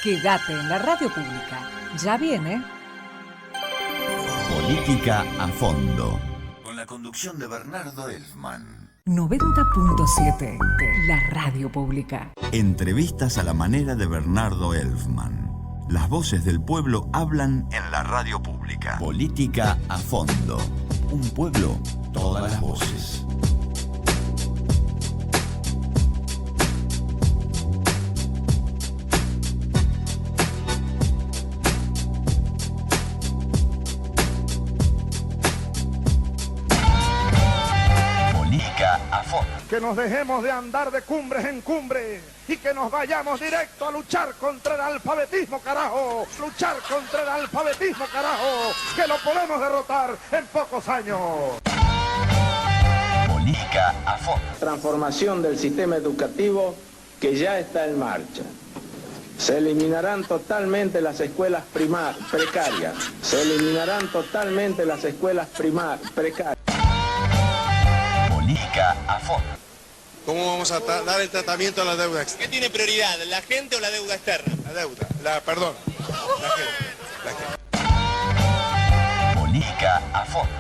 Quédate en la radio pública. Ya viene Política a fondo. Con la conducción de Bernardo Elfman. 90.7, la radio pública. Entrevistas a la manera de Bernardo Elfman. Las voces del pueblo hablan en la radio pública. Política a fondo. Un pueblo, todas las voces. Que nos dejemos de andar de cumbres en cumbres y que nos vayamos directo a luchar contra el alfabetismo, carajo. Luchar contra el alfabetismo, carajo, que lo podemos derrotar en pocos años. Política a fondo. Transformación del sistema educativo que ya está en marcha. Se eliminarán totalmente las escuelas precarias. Se eliminarán totalmente las escuelas precarias. Política a fondo. ¿Cómo vamos a dar el tratamiento a la deuda externa? ¿Qué tiene prioridad, la gente o la deuda externa? La deuda, perdón, la gente. Política a fondo.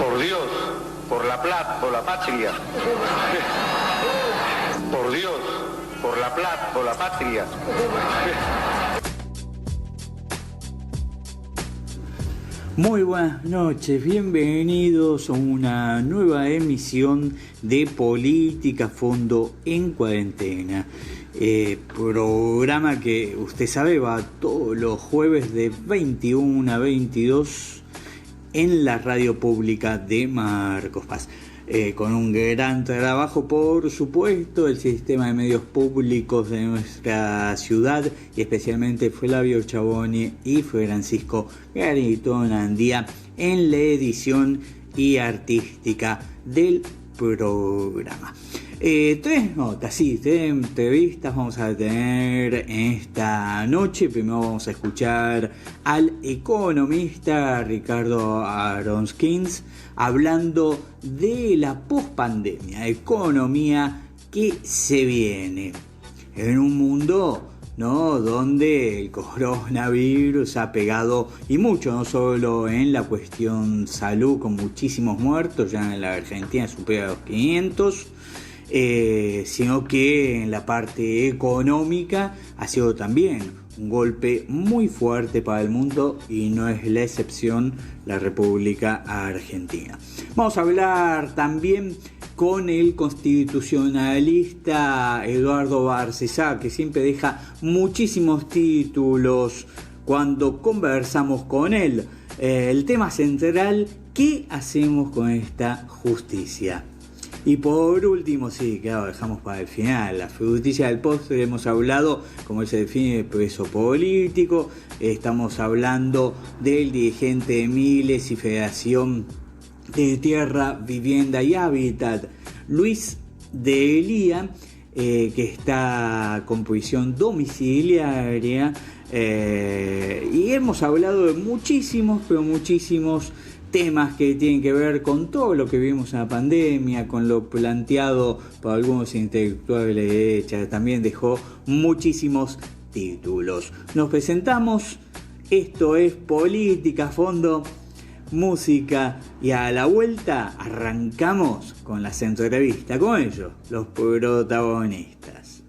Por Dios, por la plata, por la patria. Por Dios, por la plata, por la patria. Muy buenas noches, bienvenidos a una nueva emisión de Política a Fondo en Cuarentena. Programa que usted sabe va todos los jueves de 21 a 22 en la radio pública de Marcos Paz. Con un gran trabajo, por supuesto, el sistema de medios públicos de nuestra ciudad, y especialmente Flavio Chaboni y Francisco Garitón Andía en la edición y artística del programa. Tres entrevistas vamos a tener esta noche. Primero vamos a escuchar al economista Ricardo Aronskins hablando de la pospandemia, economía que se viene en un mundo, ¿no?, donde el coronavirus ha pegado y mucho, no solo en la cuestión salud, con muchísimos muertos, ya en la Argentina supera los 500, sino que en la parte económica ha sido también un golpe muy fuerte para el mundo, y no es la excepción la República Argentina. Vamos a hablar también con el constitucionalista Eduardo Barcesá, que siempre deja muchísimos títulos cuando conversamos con él. El tema central: ¿qué hacemos con esta justicia? Y por último, sí, claro, dejamos para el final, la justicia del postre. Hemos hablado cómo se define el preso político, estamos hablando del dirigente de Miles y Federación de Tierra, Vivienda y Hábitat, Luis de Elía, que está con prisión domiciliaria, y hemos hablado de muchísimos temas que tienen que ver con todo lo que vivimos en la pandemia, con lo planteado por algunos intelectuales de derecha. También dejó muchísimos títulos. Nos presentamos, esto es Política a Fondo, música, y a la vuelta arrancamos con las entrevistas, con ellos, los protagonistas.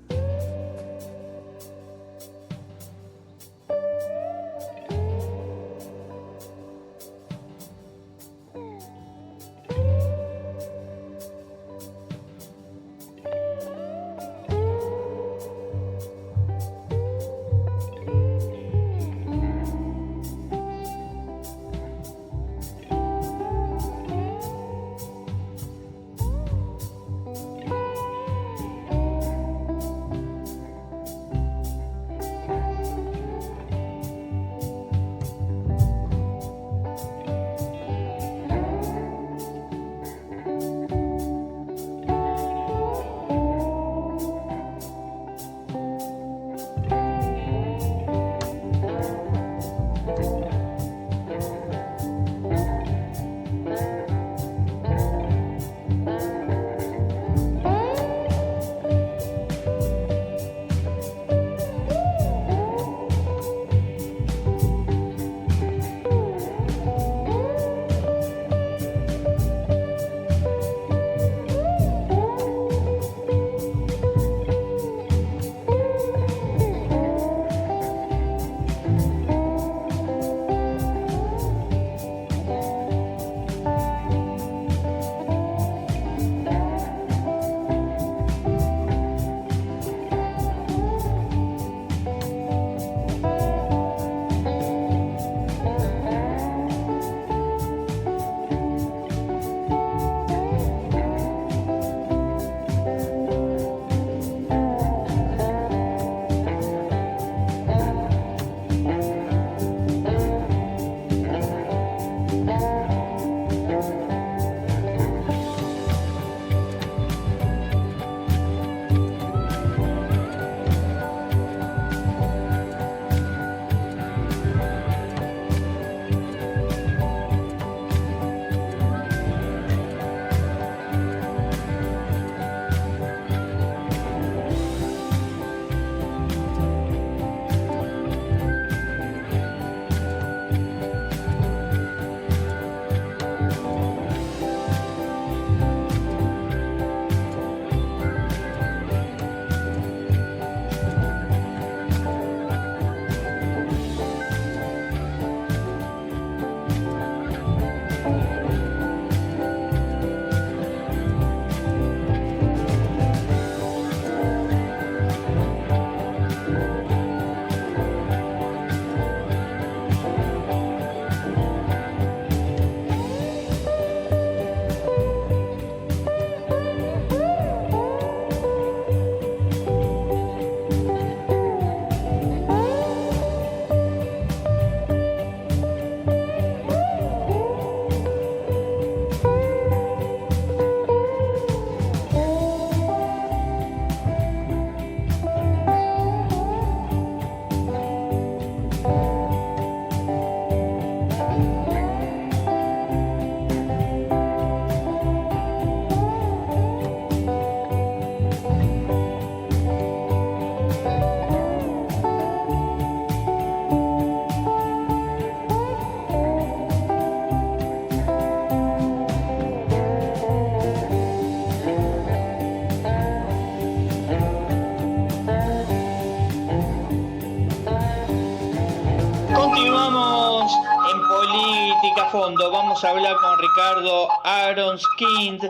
fondo vamos a hablar con Ricardo Aronskind,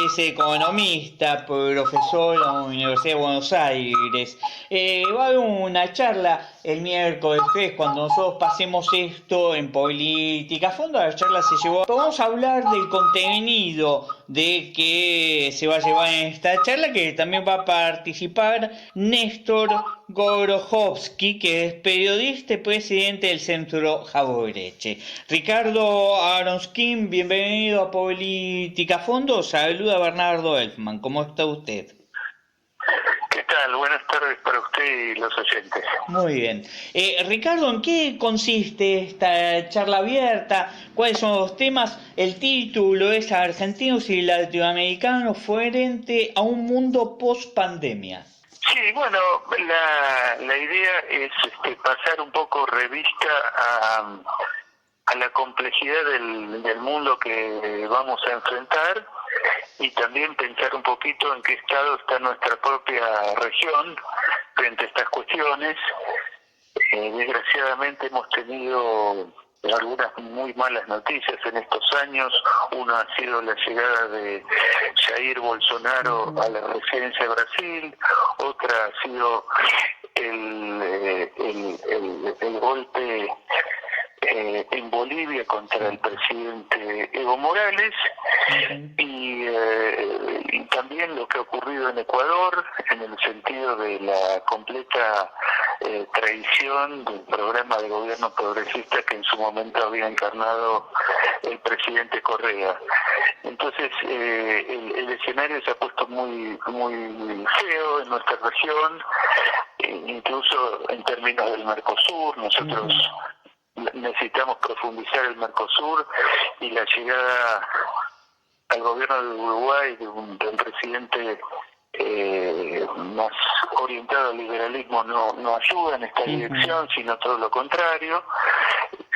es economista, profesor en la Universidad de Buenos Aires. Va a haber una charla el miércoles 3 cuando nosotros pasemos esto en Política a Fondo. La charla se llevó. Vamos a hablar del contenido de que se va a llevar en esta charla, que también va a participar Néstor Gorojovsky, que es periodista y presidente del Centro Jauretche. Ricardo Aronskind, bienvenido a Política a Fondo. Saluda a Bernardo Elfman. ¿Cómo está usted? ¿Qué tal? Buenas tardes para usted y los oyentes. Muy bien. Ricardo, ¿en qué consiste esta charla abierta? ¿Cuáles son los temas? El título es Argentinos y Latinoamericanos frente a un mundo post-pandemia. Sí, bueno, la idea es pasar un poco revista a la complejidad del mundo que vamos a enfrentar y también pensar un poquito en qué estado está nuestra propia región frente a estas cuestiones. Desgraciadamente hemos tenido algunas muy malas noticias en estos años. Una ha sido la llegada de Jair Bolsonaro a la presidencia de Brasil, otra ha sido el golpe en Bolivia contra el presidente Evo Morales y también lo que ha ocurrido en Ecuador en el sentido de la completa traición del programa de gobierno progresista que en su momento había encarnado el presidente Correa. Entonces el escenario se ha puesto muy feo en nuestra región, incluso en términos del Mercosur. Nosotros necesitamos profundizar el Mercosur y la llegada al gobierno de Uruguay de un presidente más orientado al liberalismo no ayuda en esta dirección, sino todo lo contrario,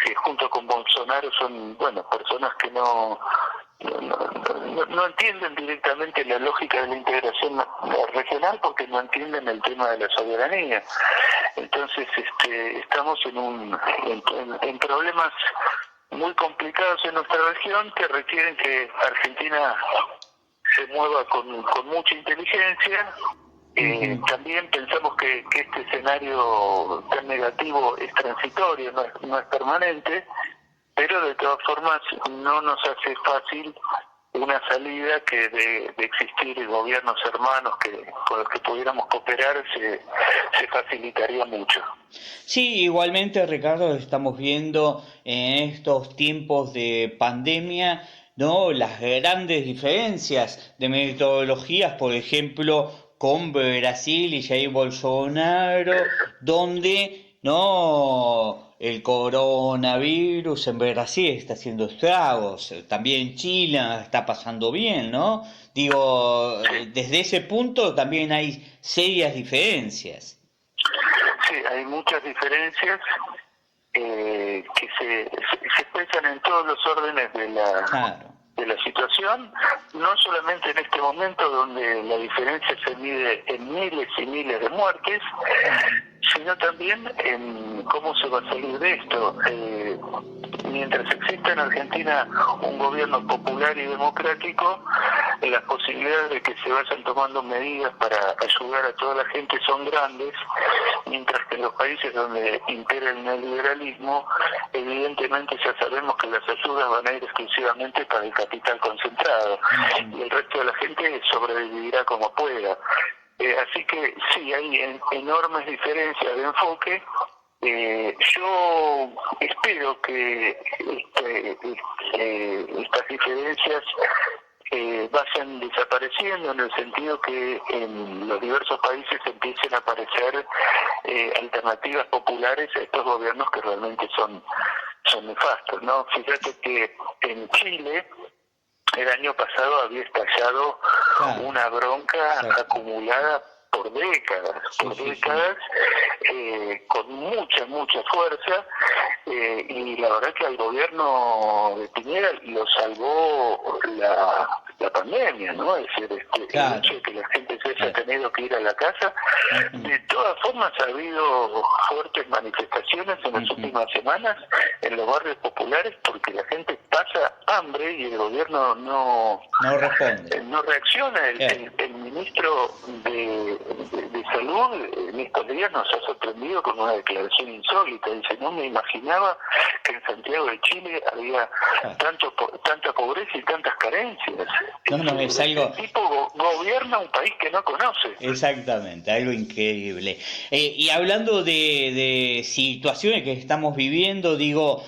que junto con Bolsonaro son personas que no entienden directamente la lógica de la integración regional porque no entienden el tema de la soberanía. Entonces estamos en problemas muy complicados en nuestra región que requieren que Argentina se mueva con mucha inteligencia. También pensamos que este escenario tan negativo es transitorio, no es permanente, pero de todas formas no nos hace fácil una salida que de existir gobiernos hermanos con los que pudiéramos cooperar se facilitaría mucho. Sí, igualmente, Ricardo, estamos viendo en estos tiempos de pandemia, ¿no?, las grandes diferencias de metodologías, por ejemplo, con Brasil y Jair Bolsonaro, donde el coronavirus en Brasil está haciendo estragos, también Chile está pasando bien, ¿no? Digo, desde ese punto también hay serias diferencias. Sí, hay muchas diferencias que se expresan en todos los órdenes de la situación, no solamente en este momento donde la diferencia se mide en miles y miles de muertes, sino también en cómo se va a salir de esto. Mientras exista en Argentina un gobierno popular y democrático, las posibilidades de que se vayan tomando medidas para ayudar a toda la gente son grandes, mientras que en los países donde impera el neoliberalismo, evidentemente ya sabemos que las ayudas van a ir exclusivamente para el capital concentrado, y el resto de la gente sobrevivirá como pueda. Así que sí, hay enormes diferencias de enfoque. Yo espero que estas diferencias vayan desapareciendo, en el sentido que en los diversos países empiecen a aparecer alternativas populares a estos gobiernos que realmente son nefastos, ¿no? Fíjate que en Chile el año pasado había estallado una bronca acumulada por décadas, con mucha fuerza, y la verdad que al gobierno de Piñera lo salvó la pandemia, ¿no? Es decir, claro, el hecho de que la gente se haya tenido que ir a la casa. De todas formas ha habido fuertes manifestaciones en las últimas semanas en los barrios populares porque la gente pasa hambre y el gobierno no responde, no reacciona. El ministro de Salud en estos días nos ha sorprendido con una declaración insólita. Dice, no me imaginaba que en Santiago de Chile había tanta pobreza y tantas carencias. No, es algo... El tipo gobierna un país que no conoce. Exactamente, algo increíble. Y hablando de situaciones que estamos viviendo, digo,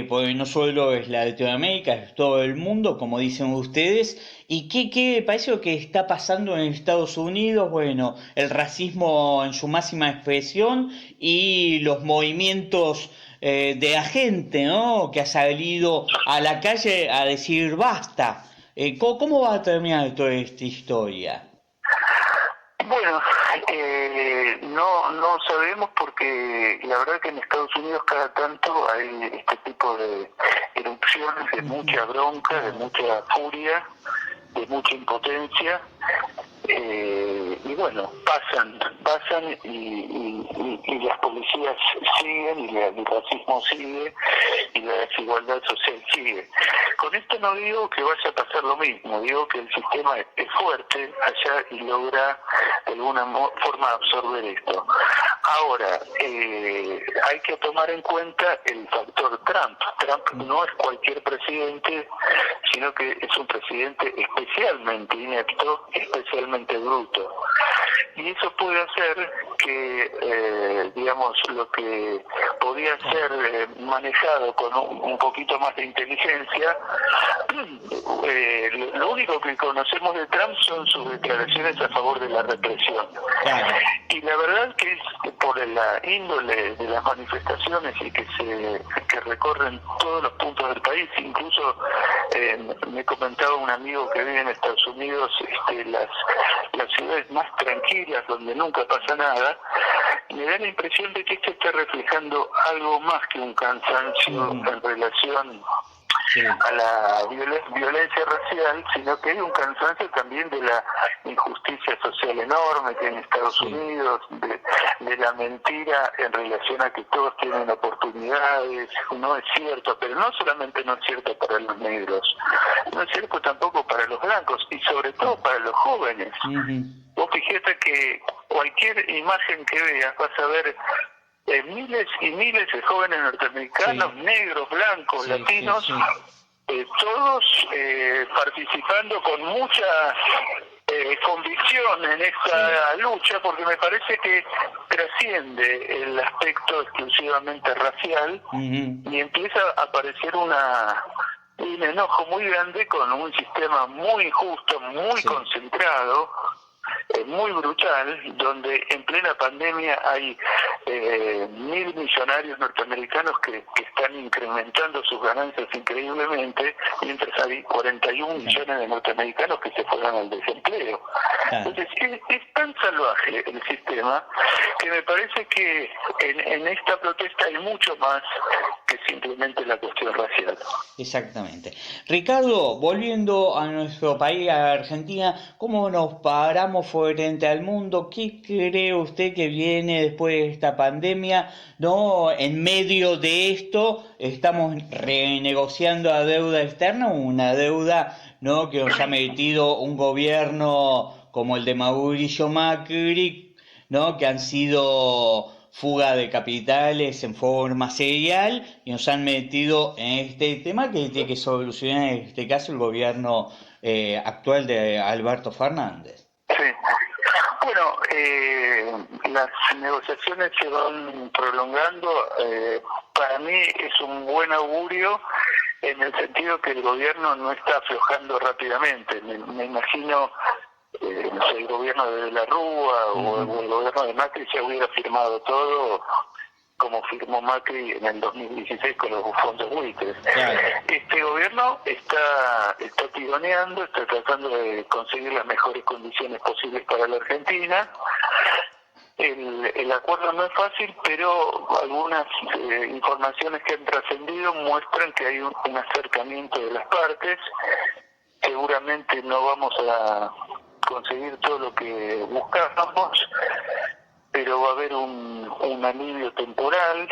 porque no solo es la de Latinoamérica, es todo el mundo, como dicen ustedes. ¿Y qué parece lo que está pasando en Estados Unidos? Bueno, el racismo en su máxima expresión y los movimientos de la gente, ¿no? Que ha salido a la calle a decir basta. ¿Cómo va a terminar toda esta historia? Bueno, no sabemos porque la verdad que en Estados Unidos cada tanto hay este tipo de erupciones de mucha bronca, de mucha furia, de mucha impotencia, y bueno, pasan y las policías siguen y el racismo sigue y la desigualdad social sigue. Con esto no digo que vaya a pasar lo mismo, digo que el sistema es fuerte allá y logra de alguna forma absorber esto. Ahora, hay que tomar en cuenta el factor Trump. Trump no es cualquier presidente, sino que es un presidente especialmente inepto, especialmente bruto. Y eso puede hacer que, digamos, lo que podía ser manejado con un poquito más de inteligencia, lo único que conocemos de Trump son sus declaraciones a favor de la represión. Y la verdad que es por la índole de las manifestaciones y que recorren todos los puntos del país, incluso me comentaba un amigo que vive en Estados Unidos, las ciudades más tranquilas donde nunca pasa nada, me da la impresión de que esto está reflejando algo más que un cansancio en relación a la violencia racial, sino que hay un cansancio también de la injusticia social enorme que hay en Estados Unidos, de la mentira en relación a que todos tienen oportunidades. No es cierto, pero no solamente no es cierto para los negros, no es cierto tampoco para los blancos y sobre todo para los jóvenes. Vos fíjate que cualquier imagen que veas vas a ver miles y miles de jóvenes norteamericanos, negros, blancos, latinos, todos participando con mucha convicción en esta lucha, porque me parece que trasciende el aspecto exclusivamente racial y empieza a aparecer un enojo muy grande con un sistema muy injusto, muy concentrado, muy brutal, donde en plena pandemia hay 1.000 millonarios norteamericanos que están incrementando sus ganancias increíblemente, mientras hay 41 millones de norteamericanos que se fueron al desempleo. Entonces es tan salvaje el sistema que me parece que en esta protesta hay mucho más que simplemente la cuestión racial. Exactamente. Ricardo, volviendo a nuestro país, a Argentina, ¿cómo nos paramos frente al mundo? ¿Qué cree usted que viene después de esta pandemia? ¿No? En medio de esto estamos renegociando la deuda externa, una deuda, ¿no?, que nos ha metido un gobierno como el de Mauricio Macri, ¿no?, que han sido fuga de capitales en forma serial y nos han metido en este tema que tiene que solucionar en este caso el gobierno actual de Alberto Fernández. Sí. Bueno, las negociaciones se van prolongando. Para mí es un buen augurio en el sentido que el gobierno no está aflojando rápidamente. Me imagino no sé, el gobierno de la Rúa o el gobierno de Macri ya hubiera firmado todo como firmó Macri en el 2016 con los fondos buitres. Este gobierno está tironeando, está tratando de conseguir las mejores condiciones posibles para la Argentina. El acuerdo no es fácil, pero algunas informaciones que han trascendido muestran que hay un acercamiento de las partes. seguramente no vamos a conseguir todo lo que buscábamos, pero va a haber un alivio temporal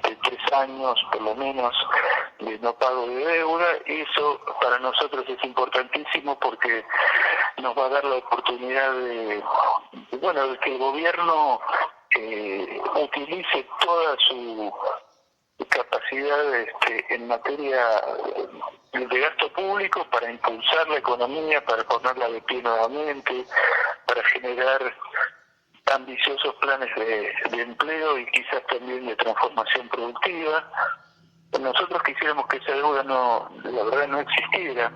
de 3 años por lo menos de no pago de deuda. Eso para nosotros es importantísimo porque nos va a dar la oportunidad de que el gobierno utilice toda su capacidad en materia de gasto público para impulsar la economía, para ponerla de pie nuevamente, para generar ambiciosos planes de empleo y quizás también de transformación productiva. Nosotros quisiéramos que esa deuda la verdad no existiera,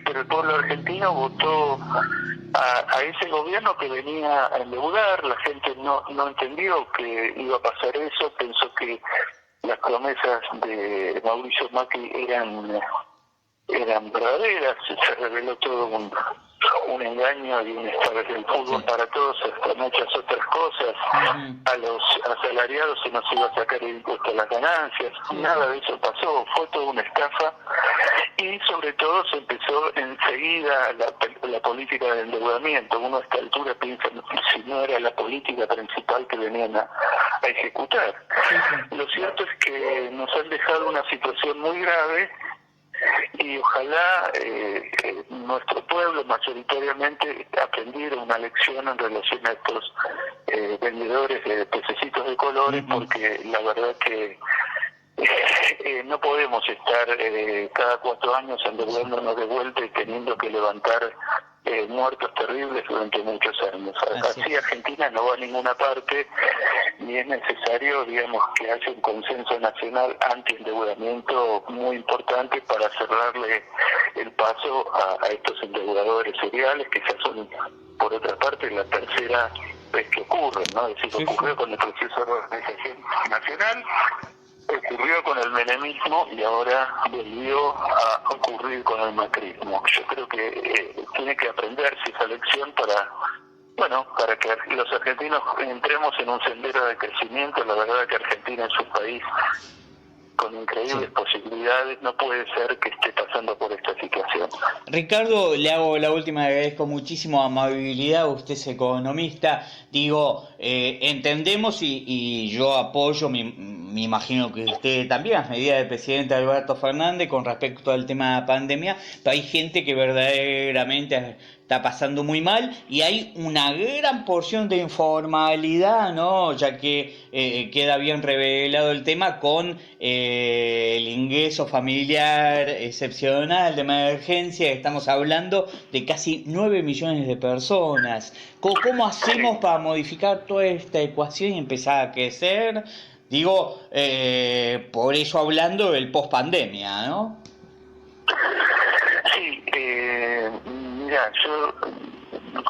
pero el pueblo argentino votó a ese gobierno que venía a endeudar. La gente no entendió que iba a pasar eso, pensó que las promesas de Mauricio Macri eran verdaderas. Se reveló todo un engaño y un estado del fútbol para todos, hasta muchas otras cosas. A los asalariados se nos iba a sacar el impuesto a las ganancias. Nada de eso pasó, fue toda una estafa. Y sobre todo se empezó enseguida la política de endeudamiento. Uno a esta altura piensa si no era la política principal que venían a ejecutar. Lo cierto es que nos han dejado una situación muy grave y ojalá nuestro pueblo mayoritariamente aprendiera una lección en relación a estos vendedores de pececitos de colores, porque la verdad que no podemos estar cada 4 años endeudándonos de vuelta y teniendo que levantar muertos terribles durante muchos años. Así Argentina no va a ninguna parte, ni es necesario, que haya un consenso nacional anti-endeudamiento muy importante para cerrarle el paso a estos endeudadores seriales, que ya son, por otra parte, la tercera vez que ocurre, ¿no? Es decir, ocurrió con el proceso de organización nacional, ocurrió con el menemismo y ahora volvió a ocurrir con el macrismo. Yo creo que tiene que aprenderse esa lección para que los argentinos entremos en un sendero de crecimiento. La verdad que Argentina es un país con increíbles posibilidades, no puede ser que esté pasando por esta situación. Ricardo, le hago la última, agradezco muchísimo amabilidad, usted es economista, entendemos y yo apoyo, me imagino que usted también, las medidas del presidente Alberto Fernández con respecto al tema de la pandemia, pero hay gente que verdaderamente está pasando muy mal y hay una gran porción de informalidad, ¿no? Ya que queda bien revelado el tema con el ingreso familiar excepcional de emergencia. Estamos hablando de casi 9 millones de personas. ¿Cómo hacemos para modificar toda esta ecuación y empezar a crecer? Por eso hablando del post-pandemia, ¿no? Sí, mira, yo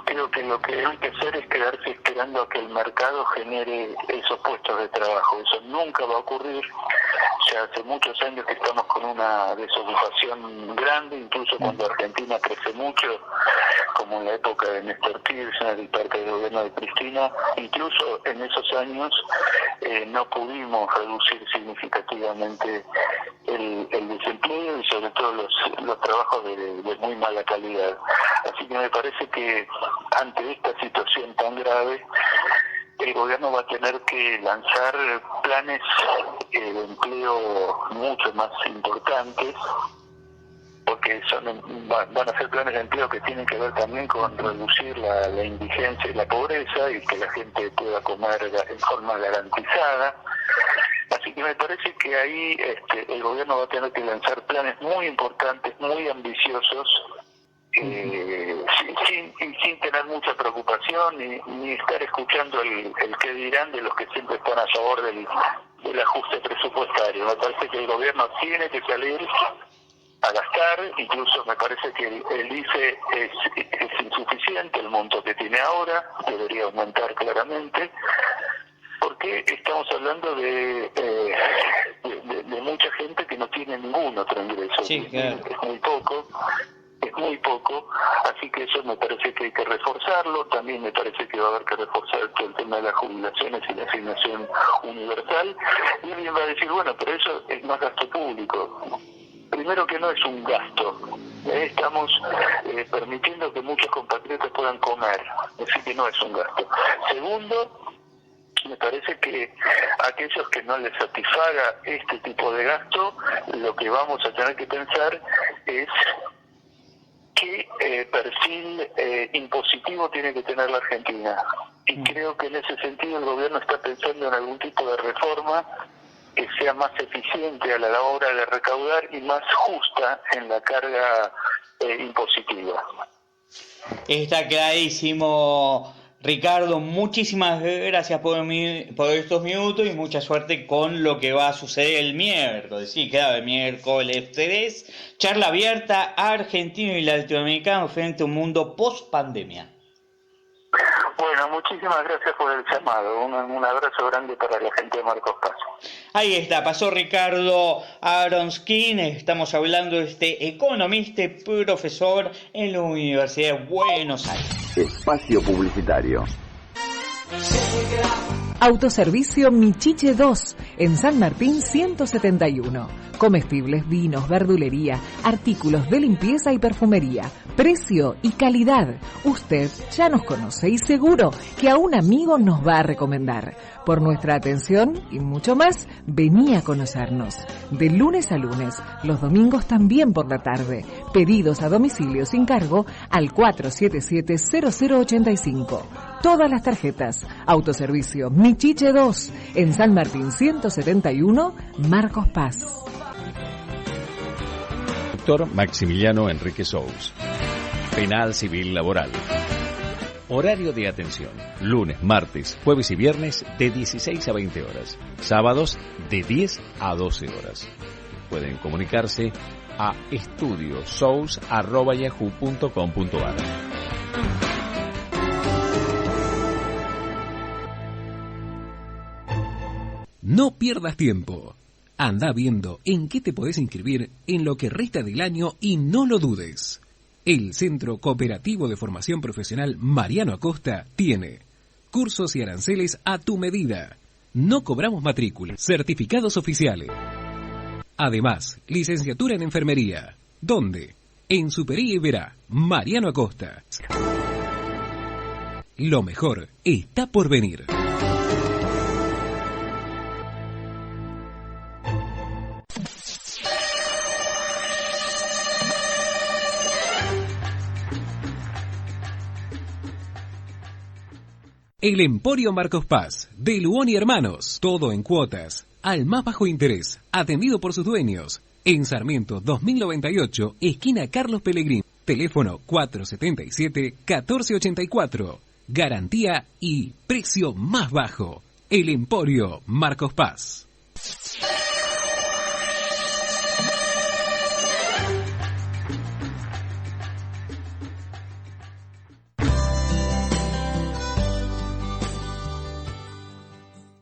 creo que lo que hay que hacer es quedarse esperando a que el mercado genere esos puestos de trabajo. Eso nunca va a ocurrir. Ya hace muchos años que estamos con una desocupación grande, incluso cuando Argentina crece mucho, como en la época de Néstor Kirchner y parte del gobierno de Cristina. Incluso en esos años no pudimos reducir significativamente el desempleo y sobre todo los trabajos de muy mala calidad. Así que me parece que ante esta situación tan grave, el gobierno va a tener que lanzar planes de empleo mucho más importantes, porque van a ser planes de empleo que tienen que ver también con reducir la indigencia y la pobreza y que la gente pueda comer en forma garantizada. Así que me parece que ahí el gobierno va a tener que lanzar planes muy importantes, muy ambiciosos, sin tener mucha preocupación ni estar escuchando el qué dirán de los que siempre están a favor del ajuste presupuestario. Me parece que el gobierno tiene que salir a gastar, incluso me parece que el IFE es insuficiente, el monto que tiene ahora debería aumentar claramente, porque estamos hablando de mucha gente que no tiene ningún otro ingreso. Sí, claro. Es muy poco, así que eso me parece que hay que reforzarlo. También me parece que va a haber que reforzar todo el tema de las jubilaciones y la asignación universal. Y alguien va a decir, bueno, pero eso es más gasto público. Primero que no es un gasto, estamos permitiendo que muchos compatriotas puedan comer, así que no es un gasto. Segundo, me parece que aquellos que no les satisfaga este tipo de gasto, lo que vamos a tener que pensar es qué perfil impositivo tiene que tener la Argentina. Y creo que en ese sentido el gobierno está pensando en algún tipo de reforma que sea más eficiente a la hora de recaudar y más justa en la carga impositiva. Está clarísimo, Ricardo. Muchísimas gracias por estos minutos y mucha suerte con lo que va a suceder el miércoles. Sí, claro, el miércoles 3, charla abierta argentino y latinoamericano frente a un mundo post-pandemia. Bueno, muchísimas gracias por el llamado. Un abrazo grande para la gente de Marcos Paz. Ahí está, pasó Ricardo Aronskin. Estamos hablando de este economista y profesor en la Universidad de Buenos Aires. Espacio publicitario. Autoservicio Michiche 2, en San Martín 171. Comestibles, vinos, verdulería, artículos de limpieza y perfumería. Precio y calidad. Usted ya nos conoce y seguro que a un amigo nos va a recomendar. Por nuestra atención y mucho más, vení a conocernos. De lunes a lunes, los domingos también por la tarde. Pedidos a domicilio sin cargo al 477-0085. Todas las tarjetas. Autoservicio Michiche 2, en San Martín 171, Marcos Paz. Doctor Maximiliano Enrique Sous. Penal Civil Laboral. Horario de atención: lunes, martes, jueves y viernes de 16 a 20 horas. Sábados de 10 a 12 horas. Pueden comunicarse a estudiosous@yahoo.com.ar. No pierdas tiempo. Anda viendo en qué te podés inscribir en lo que resta del año y no lo dudes. El Centro Cooperativo de Formación Profesional Mariano Acosta tiene cursos y aranceles a tu medida. No cobramos matrícula, certificados oficiales. Además, licenciatura en enfermería. ¿Dónde? En Supería Iberá, Mariano Acosta. Lo mejor está por venir. El Emporio Marcos Paz, de Luón y Hermanos, todo en cuotas, al más bajo interés, atendido por sus dueños, en Sarmiento 2098, esquina Carlos Pellegrín, teléfono 477-1484, garantía y precio más bajo. El Emporio Marcos Paz.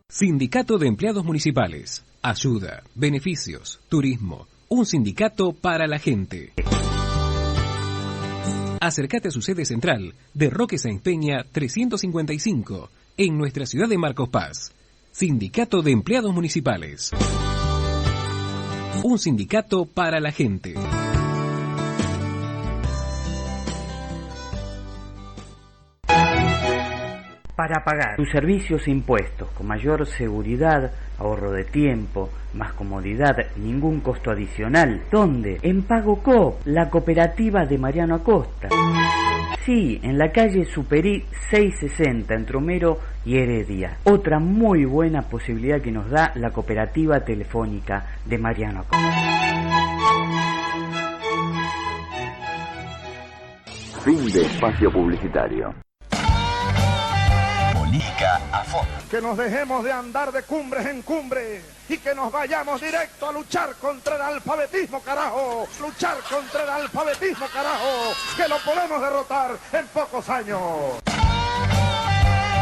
Sindicato de Empleados Municipales. Ayuda, beneficios, turismo. Un sindicato para la gente. Acércate a su sede central de Roque Sáenz Peña 355, en nuestra ciudad de Marcos Paz. Sindicato de Empleados Municipales. Un sindicato para la gente. Para pagar tus servicios e impuestos con mayor seguridad, ahorro de tiempo, más comodidad, ningún costo adicional. ¿Dónde? En PagoCoop, la cooperativa de Mariano Acosta. Sí, en la calle Superí 660, entre Homero y Heredia. Otra muy buena posibilidad que nos da la cooperativa telefónica de Mariano Acosta. Fin de espacio publicitario. A fondo. Que nos dejemos de andar de cumbres en cumbre y que nos vayamos directo a luchar contra el alfabetismo, carajo. Luchar contra el alfabetismo, carajo. Que lo podemos derrotar en pocos años.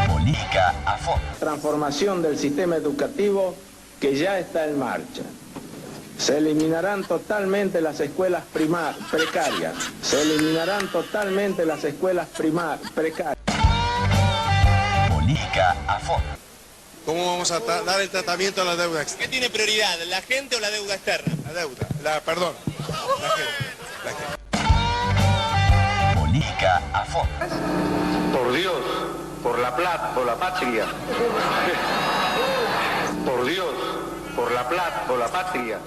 Política a fondo. Transformación del sistema educativo que ya está en marcha. Se eliminarán totalmente las escuelas precarias. Se eliminarán totalmente las escuelas precarias. A fondo. ¿Cómo vamos a dar el tratamiento a la deuda externa? ¿Qué tiene prioridad, la gente o la deuda externa? La deuda, perdón, la gente. Política a fondo. Por Dios, por la plata, por la patria. Por Dios, por la plata, por la patria.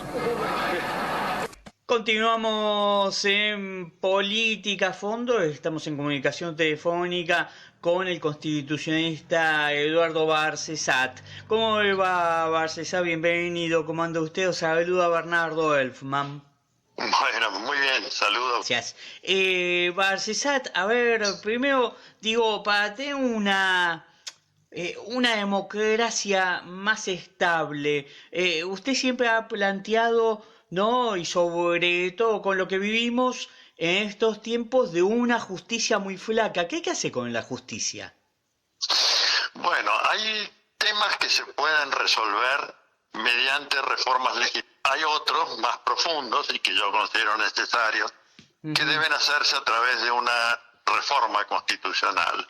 Continuamos en Política a Fondo, estamos en comunicación telefónica con el constitucionalista Eduardo Barcesat. ¿Cómo va, Barcesat? Bienvenido, ¿cómo anda usted? Os saluda Bernardo Elfman. Bueno, muy bien, saludos. Gracias. Barcesat, a ver, primero, digo, para tener una democracia más estable, usted siempre ha planteado, ¿no? Y sobre todo con lo que vivimos en estos tiempos de una justicia muy flaca. ¿Qué hay que hacer con la justicia? Bueno, hay temas que se pueden resolver mediante reformas legislativas. Hay otros más profundos y que yo considero necesarios que deben hacerse a través de una reforma constitucional.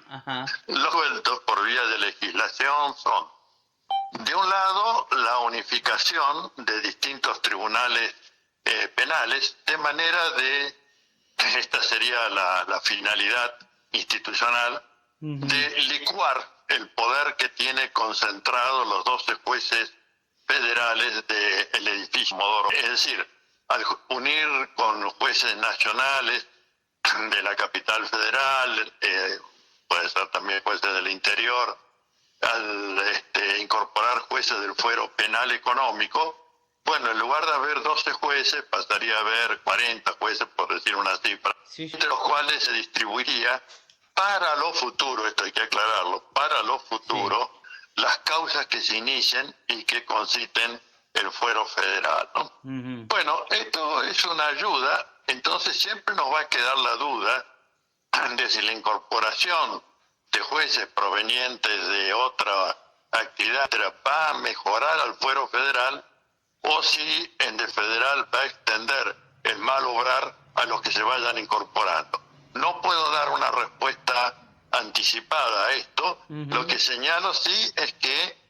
Los sueltos por vía de legislación son, de un lado, la unificación de distintos tribunales penales, de manera de, esta sería la finalidad institucional, de licuar el poder que tiene concentrado los 12 jueces federales del edificio Comodoro. Es decir, al unir con jueces nacionales de la capital federal, puede ser también jueces del interior, al incorporar jueces del fuero penal económico, bueno, en lugar de haber 12 jueces, pasaría a haber 40 jueces, por decir una cifra, entre los cuales se distribuiría para lo futuro, esto hay que aclararlo, para lo futuro, las causas que se inicien y que conciten el fuero federal, ¿no? Bueno, esto es una ayuda, entonces siempre nos va a quedar la duda de si la incorporación de jueces provenientes de otra actividad va a mejorar al fuero federal o si en el federal va a extender el mal obrar a los que se vayan incorporando. No puedo dar una respuesta anticipada a esto. Lo que señalo sí es que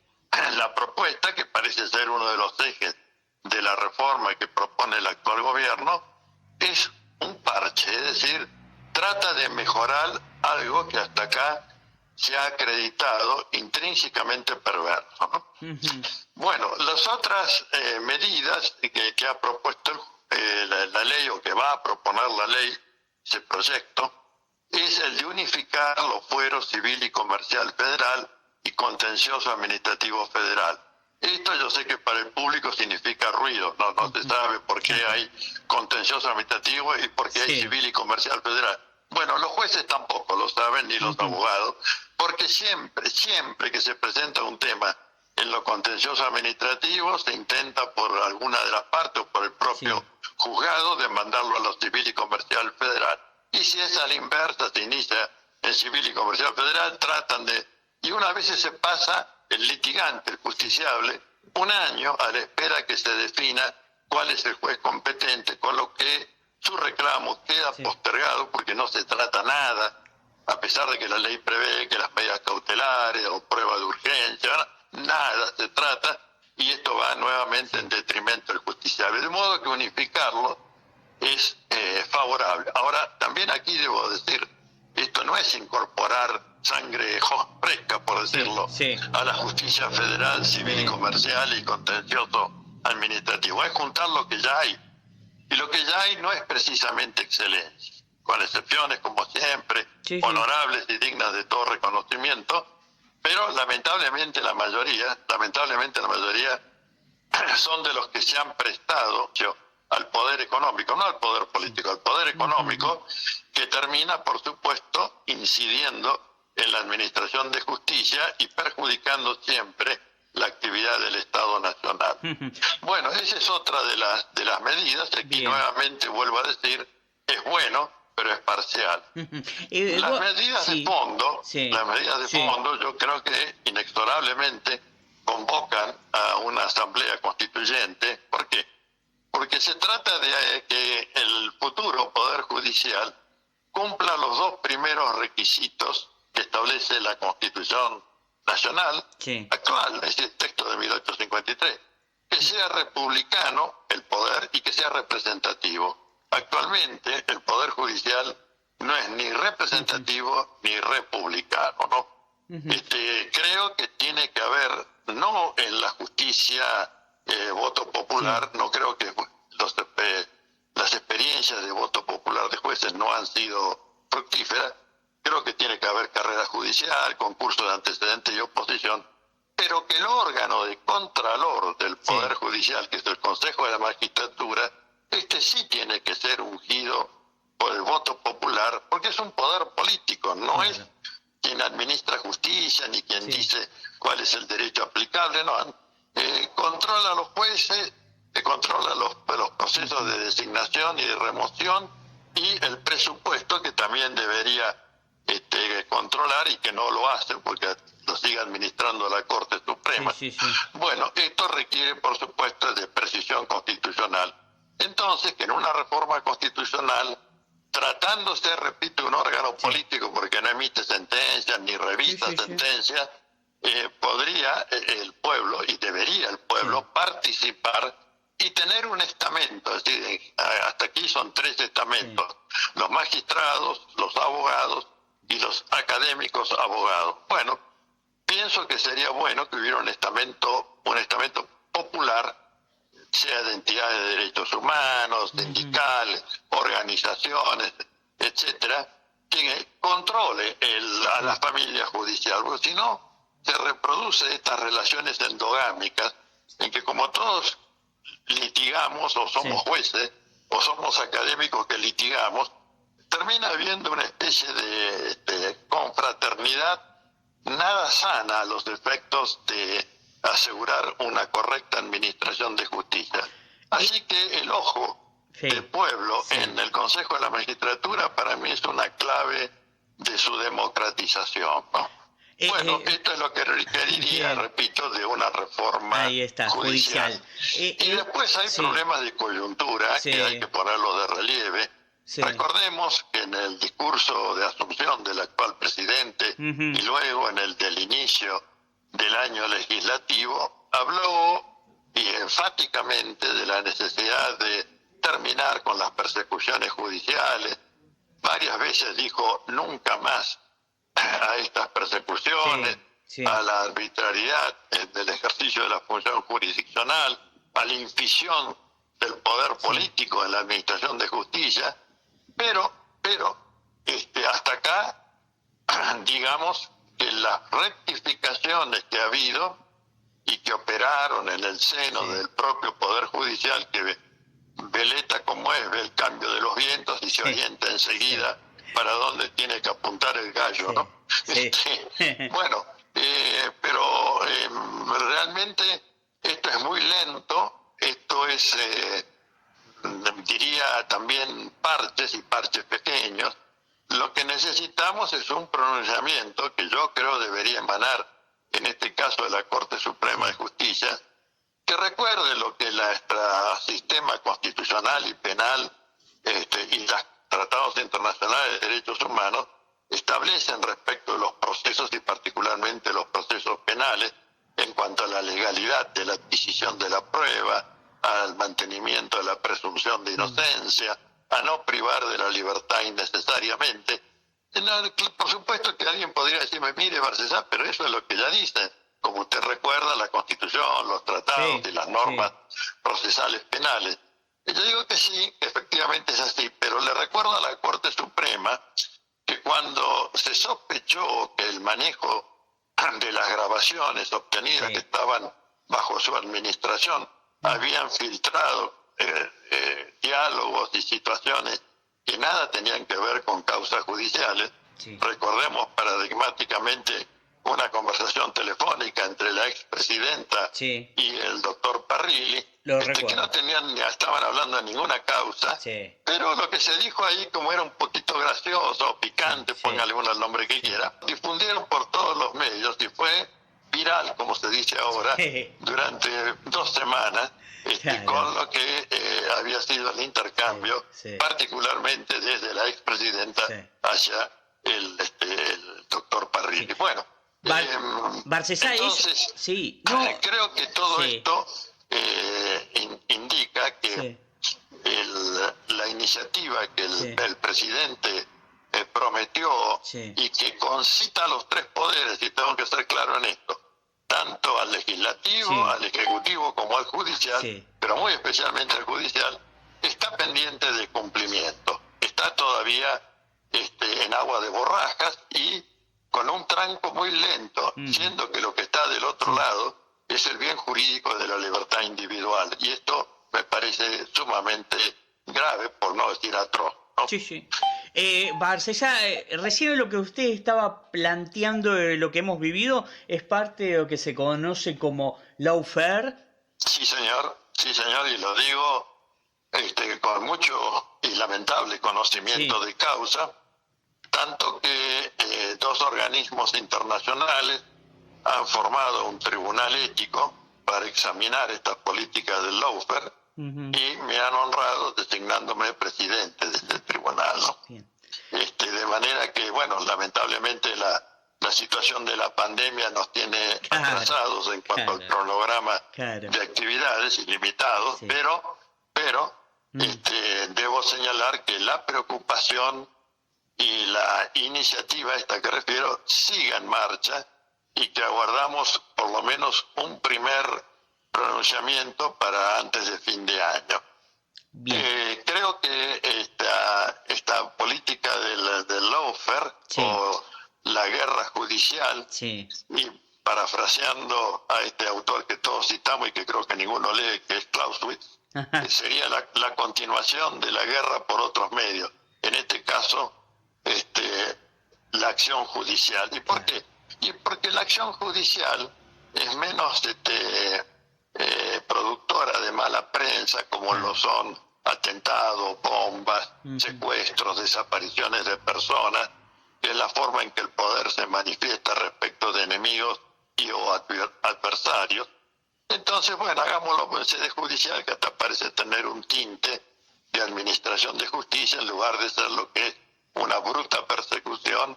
la propuesta, que parece ser uno de los ejes de la reforma que propone el actual gobierno, es un parche, es decir, trata de mejorar algo que hasta acá se ha acreditado intrínsecamente perverso, ¿no? Bueno, las otras medidas que ha propuesto la ley, o que va a proponer la ley, ese proyecto, es el de unificar los fueros civil y comercial federal y contencioso administrativo federal. Esto yo sé que para el público significa ruido, no se sabe por qué hay contencioso administrativo y por qué hay civil y comercial federal. Bueno, los jueces tampoco lo saben, ni los abogados, porque siempre que se presenta un tema en lo contencioso administrativo, se intenta por alguna de las partes o por el propio juzgado demandarlo a lo civil y comercial federal. Y si es a la inversa, se inicia en civil y comercial federal, tratan de... Y una vez se pasa el litigante, el justiciable, un año a la espera que se defina cuál es el juez competente, con lo que su reclamo queda postergado porque no se trata nada, a pesar de que la ley prevé que las medidas cautelares o pruebas de urgencia, nada se trata, y esto va nuevamente en detrimento del justiciable. De modo que unificarlo es favorable. Ahora, también aquí debo decir, esto no es incorporar sangre fresca, por decirlo, a la justicia federal, civil y comercial y contencioso administrativo. Es juntar lo que ya hay. Y lo que ya hay no es precisamente excelencia, con excepciones, como siempre, honorables y dignas de todo reconocimiento, pero lamentablemente la mayoría son de los que se han prestado al poder económico, no al poder político, al poder económico, que termina, por supuesto, incidiendo en la administración de justicia y perjudicando siempre la actividad del Estado Nacional. Bueno, esa es otra de las medidas, que nuevamente vuelvo a decir, es bueno, pero es parcial. Las medidas de fondo, yo creo que inexorablemente convocan a una asamblea constituyente. ¿Por qué? Porque se trata de que el futuro Poder Judicial cumpla los dos primeros requisitos que establece la Constitución Nacional actual, es el texto de 1853, que sea republicano el poder y que sea representativo. Actualmente el Poder Judicial no es ni representativo ni republicano, ¿no? Creo que tiene que haber, no en la justicia voto popular, no creo que las experiencias de voto popular de jueces no han sido fructíferas. Creo que tiene que haber carrera judicial, concurso de antecedentes y oposición, pero que el órgano de contralor del Poder Judicial, que es el Consejo de la Magistratura, sí tiene que ser ungido por el voto popular, porque es un poder político, no es quien administra justicia ni quien dice cuál es el derecho aplicable, no. Controla a los jueces, controla los procesos de designación y de remoción y el presupuesto, que también debería controlar y que no lo hace porque lo sigue administrando la Corte Suprema. Bueno, esto requiere, por supuesto, de precisión constitucional. Entonces, que en una reforma constitucional, tratándose, repito, un órgano político, porque no emite sentencias ni revisa sentencias, podría el pueblo, y debería el pueblo, participar y tener un estamento. Es decir, hasta aquí son 3 estamentos: los magistrados, los abogados y los académicos abogados. Bueno, pienso que sería bueno que hubiera un estamento popular, sea de entidades de derechos humanos, sindicales, organizaciones, etcétera, que controle a la familia judicial, porque si no, se reproduce estas relaciones endogámicas, en que como todos litigamos, o somos jueces, o somos académicos que litigamos, termina habiendo una especie de confraternidad nada sana a los efectos de asegurar una correcta administración de justicia. Así que el ojo del pueblo en el Consejo de la Magistratura para mí es una clave de su democratización, ¿no? Bueno, esto es lo que requeriría, repito, de una reforma judicial. Y después hay problemas de coyuntura que hay que ponerlo de relieve. Recordemos que en el discurso de asunción del actual presidente y luego en el del inicio del año legislativo, habló enfáticamente de la necesidad de terminar con las persecuciones judiciales. Varias veces dijo nunca más a estas persecuciones, a la arbitrariedad del ejercicio de la función jurisdiccional, a la infisión del poder político en la administración de justicia, pero hasta acá, digamos que las rectificaciones que ha habido y que operaron en el seno del propio Poder Judicial, que veleta como ve el cambio de los vientos y se orienta enseguida para dónde tiene que apuntar el gallo, ¿no? Bueno, pero realmente esto es muy lento, esto es, diría también parches y parches pequeños. Lo que necesitamos es un pronunciamiento que yo creo debería emanar, en este caso de la Corte Suprema de Justicia, que recuerde lo que nuestro sistema constitucional y penal y los tratados internacionales de derechos humanos establecen respecto de los procesos y particularmente los procesos penales en cuanto a la legalidad de la adquisición de la prueba, al mantenimiento de la presunción de inocencia, a no privar de la libertad innecesariamente. Por supuesto que alguien podría decirme, mire, Barcesá, pero eso es lo que ya dice. Como usted recuerda, la Constitución, los tratados y las normas procesales penales. Y yo digo que sí, que efectivamente es así, pero le recuerdo a la Corte Suprema que cuando se sospechó que el manejo de las grabaciones obtenidas que estaban bajo su administración habían filtrado diálogos y situaciones que nada tenían que ver con causas judiciales. Recordemos paradigmáticamente una conversación telefónica entre la expresidenta y el doctor Parrilli, que no tenían, estaban hablando de ninguna causa, pero lo que se dijo ahí, como era un poquito gracioso, picante, póngale uno el nombre que quiera, difundieron por todos los medios y fue viral, como se dice ahora, durante 2 semanas, con lo que había sido el intercambio, particularmente desde la expresidenta hacia el doctor Parrilli. Bueno, entonces, creo que todo esto indica que la iniciativa que el presidente prometió y que concita a los tres poderes, y tengo que ser claro en esto, tanto al legislativo, al ejecutivo como al judicial, pero muy especialmente al judicial, está pendiente de cumplimiento. Está todavía en agua de borrajas y con un tranco muy lento, siendo que lo que está del otro lado es el bien jurídico de la libertad individual. Y esto me parece sumamente grave, por no decir atroz, ¿no? Barcesa, recién lo que usted estaba planteando de lo que hemos vivido es parte de lo que se conoce como lawfare. Sí, señor, y lo digo con mucho y lamentable conocimiento de causa, tanto que dos organismos internacionales han formado un tribunal ético para examinar estas políticas del lawfare y me han honrado designándome presidente de este tribunal, ¿no? De manera que, bueno, lamentablemente la situación de la pandemia nos tiene atrasados en cuanto al cronograma de actividades ilimitados, pero debo señalar que la preocupación y la iniciativa esta que refiero sigue en marcha y que aguardamos por lo menos un primer pronunciamiento para antes de fin de año. Creo que esta política del lawfare o la guerra judicial, y parafraseando a este autor que todos citamos y que creo que ninguno lee, que es Clausewitz, sería la continuación de la guerra por otros medios. En este caso, la acción judicial. ¿Y por qué? Y porque la acción judicial es menos productora de mala prensa, como lo son atentados, bombas, secuestros, desapariciones de personas, que es la forma en que el poder se manifiesta respecto de enemigos y o adversarios. Entonces, bueno, hagámoslo con sede judicial, que hasta parece tener un tinte de administración de justicia en lugar de ser lo que es una bruta persecución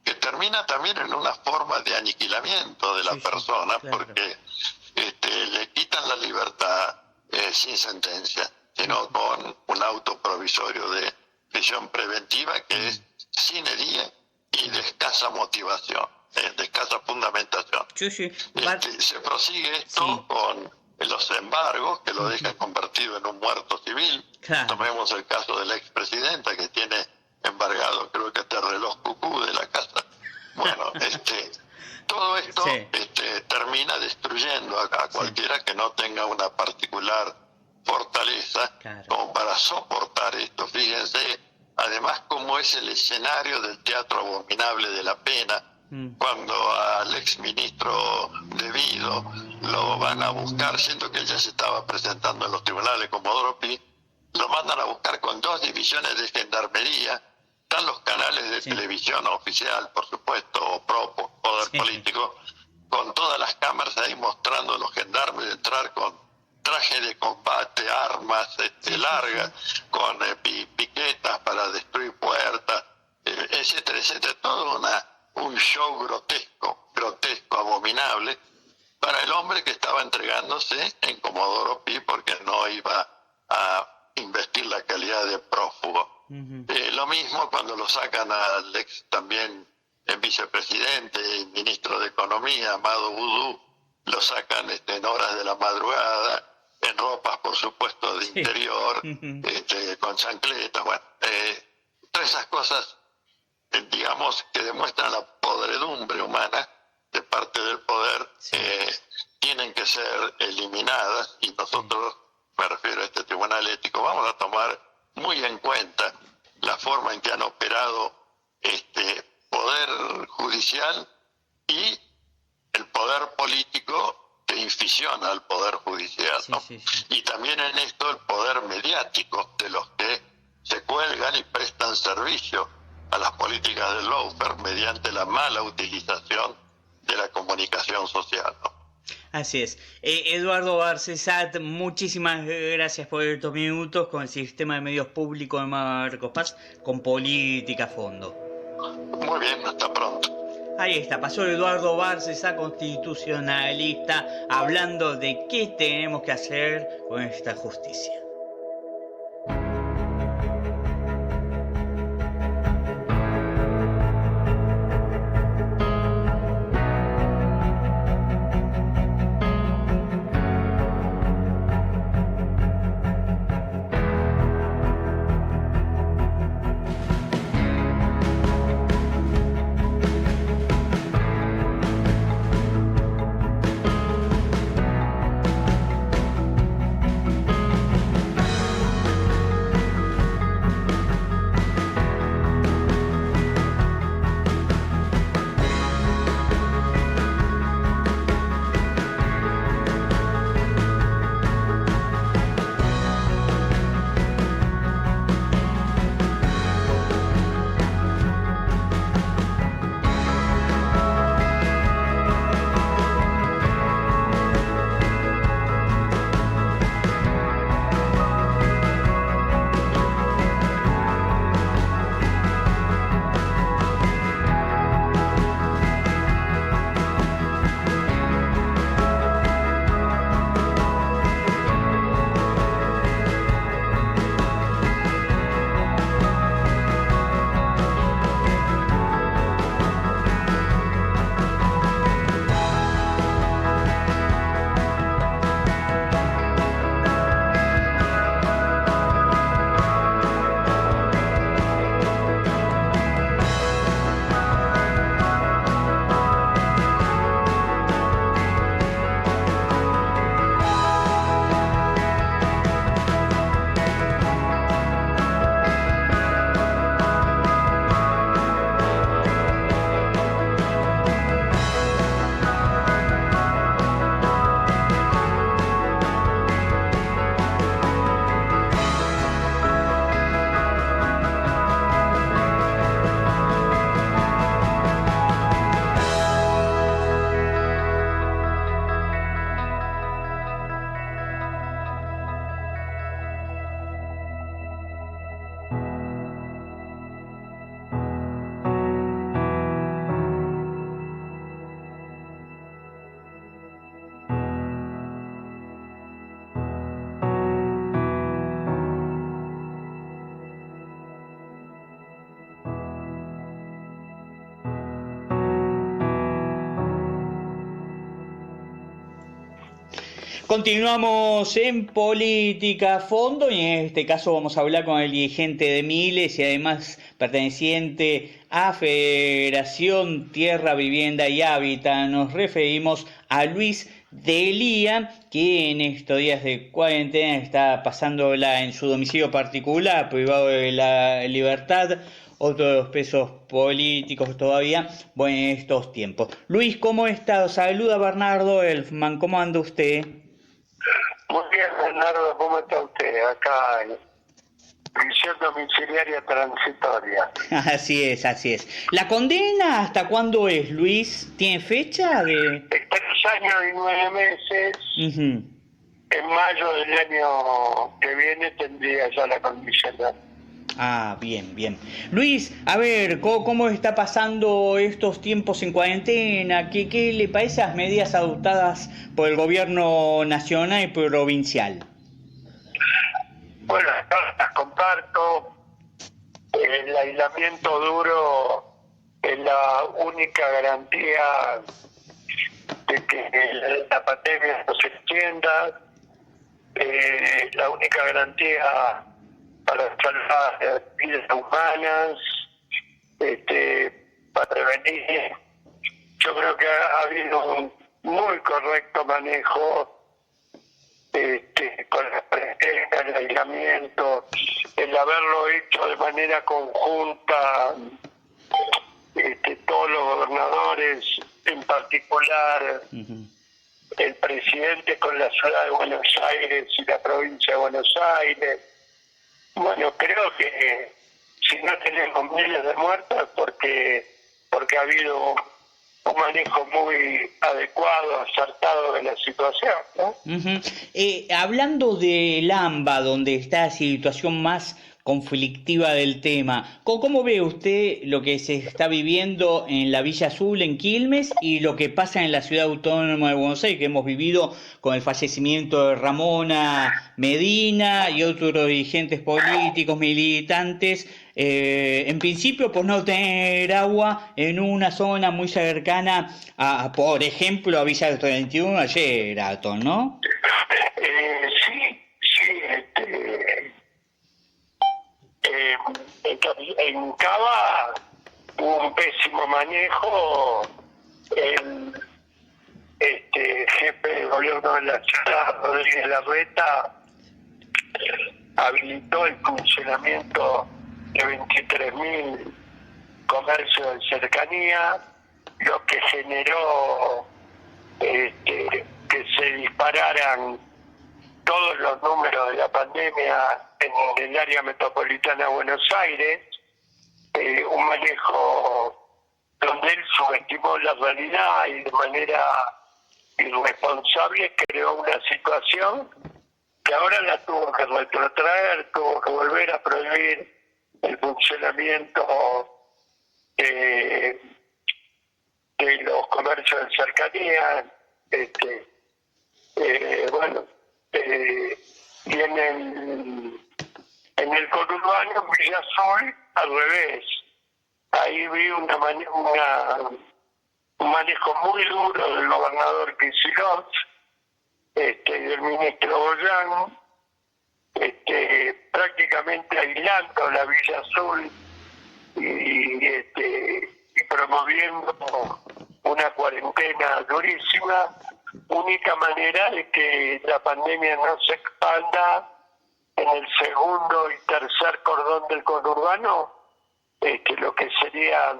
que termina también en una forma de aniquilamiento de la persona, porque le quitan la libertad sin sentencia, sino con un auto provisorio de prisión preventiva que es sine die y de escasa motivación, de escasa fundamentación. Se prosigue esto con los embargos que lo dejan convertido en un muerto civil. Tomemos el caso de la expresidenta que tiene embargado, creo que hasta el reloj cucú de la casa. Bueno, todo esto termina destruyendo a cualquiera que no tenga una particular fortaleza como para soportar esto. Fíjense, además, cómo es el escenario del teatro abominable de la pena, cuando al exministro Devido lo van a buscar, siendo que él ya se estaba presentando en los tribunales como Comodoro Pi, lo mandan a buscar con 2 divisiones de gendarmería. Están los canales de televisión oficial, por supuesto, o poder político, con todas las cámaras ahí mostrando a los gendarmes entrar con traje de combate, armas largas, con piquetas para destruir puertas, etcétera, etcétera. Todo un show grotesco, abominable, para el hombre que estaba entregándose en Comodoro Pi porque no iba a investir la calidad de prófugo. Lo mismo cuando lo sacan al ex también vicepresidente y ministro de Economía, Amado Boudou, lo sacan en horas de la madrugada, en ropas por supuesto de interior, con chancletas, bueno, todas esas cosas, digamos, que demuestran la podredumbre humana de parte del poder, tienen que ser eliminadas, y nosotros, me refiero a este tribunal ético, vamos a tomar muy en cuenta la forma en que han operado poder judicial y el poder político que infisiona al poder judicial, ¿no? Y también en esto el poder mediático de los que se cuelgan y prestan servicio a las políticas del lawfare mediante la mala utilización de la comunicación social, ¿no? Así es. Eduardo Barcesat, muchísimas gracias por estos minutos con el sistema de medios públicos de Marcos Paz, con política a fondo. Muy bien, hasta pronto. Ahí está, pasó Eduardo Barcesat, constitucionalista, hablando de qué tenemos que hacer con esta justicia. Continuamos en Política a Fondo y en este caso vamos a hablar con el dirigente de Miles y además perteneciente a Federación Tierra, Vivienda y Hábitat. Nos referimos a Luis D'Elia, que en estos días de cuarentena está pasándola en su domicilio particular, privado de la libertad. Otro de los presos políticos todavía, bueno, en estos tiempos. Luis, ¿cómo está? Saluda Bernardo Elfman, ¿cómo anda usted? Muy bien, Bernardo, ¿cómo está usted? Acá en prisión domiciliaria transitoria. Así es, así es. ¿La condena hasta cuándo es, Luis? ¿Tiene fecha? De 3 años y 9 meses. En mayo del año que viene tendría ya la condicional. Ah, bien, bien. Luis, a ver, ¿cómo está pasando estos tiempos en cuarentena? ¿Qué le parece las medidas adoptadas por el gobierno nacional y provincial? Bueno, las comparto. El aislamiento duro es la única garantía de que la pandemia no se extienda. La única garantía para salvar vidas humanas, para prevenir. Yo creo que ha habido un muy correcto manejo con la cuarentena, el aislamiento, el haberlo hecho de manera conjunta, todos los gobernadores, en particular el presidente con la ciudad de Buenos Aires y la provincia de Buenos Aires. Bueno, creo que si no tenemos miles de muertos porque ha habido un manejo muy adecuado, acertado de la situación, ¿no? Hablando del AMBA, donde está la situación más conflictiva del tema, ¿cómo ve usted lo que se está viviendo en la Villa Azul, en Quilmes, y lo que pasa en la Ciudad Autónoma de Buenos Aires, que hemos vivido con el fallecimiento de Ramona Medina y otros dirigentes políticos, militantes, en principio por no tener agua en una zona muy cercana a, por ejemplo, a Villa del 31, a Sheraton, ¿no? En Cava hubo un pésimo manejo. El jefe de gobierno de la ciudad, Rodríguez Larreta, habilitó el funcionamiento de 23.000 comercios de cercanía, lo que generó que se dispararan todos los números de la pandemia en el área metropolitana de Buenos Aires, un manejo donde él subestimó la realidad y de manera irresponsable creó una situación que ahora la tuvo que retrotraer, tuvo que volver a prohibir el funcionamiento de los comercios de cercanía, y en el conurbano, en Villa Azul, al revés. Ahí vi un manejo muy duro del gobernador Kicillof, y del ministro Boyán, prácticamente aislando la Villa Azul y promoviendo una cuarentena durísima. Única manera de que la pandemia no se expanda en el segundo y tercer cordón del conurbano, lo que sería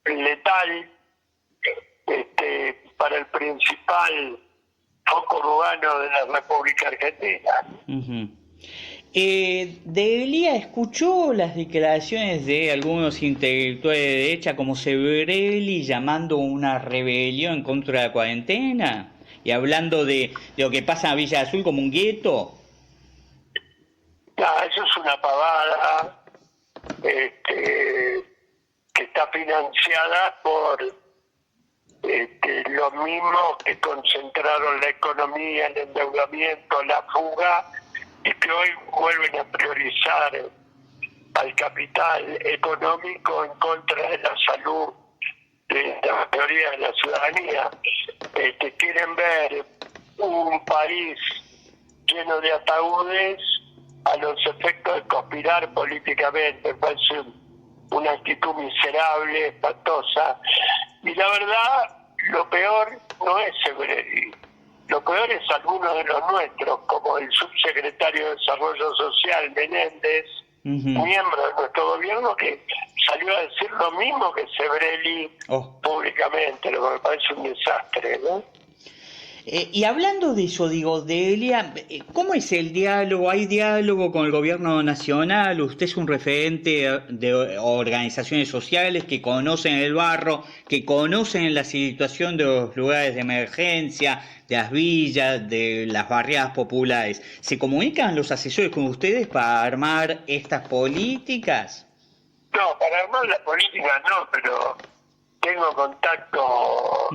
letal para el principal foco urbano de la República Argentina. D'Elia, ¿escuchó las declaraciones de algunos intelectuales de derecha como Severelli llamando una rebelión en contra de la cuarentena y hablando de lo que pasa en Villa Azul como un gueto? No, eso es una pavada que está financiada por los mismos que concentraron la economía, el endeudamiento, la fuga, y que hoy vuelven a priorizar al capital económico en contra de la salud de la mayoría de la ciudadanía. Quieren ver un país lleno de ataúdes a los efectos de conspirar políticamente. Me parece una actitud miserable, espantosa. Y la verdad, lo peor no es Sebrelli. Lo peor es algunos de los nuestros, como el subsecretario de Desarrollo Social, Menéndez, miembro de nuestro gobierno, que salió a decir lo mismo que Sebrelli públicamente, lo que me parece un desastre, ¿no? Y hablando de eso, digo, Delia, ¿cómo es el diálogo? ¿Hay diálogo con el gobierno nacional? Usted es un referente de organizaciones sociales que conocen el barro, que conocen la situación de los lugares de emergencia, de las villas, de las barriadas populares. ¿Se comunican los asesores con ustedes para armar estas políticas? No, para armar las políticas no, pero tengo contacto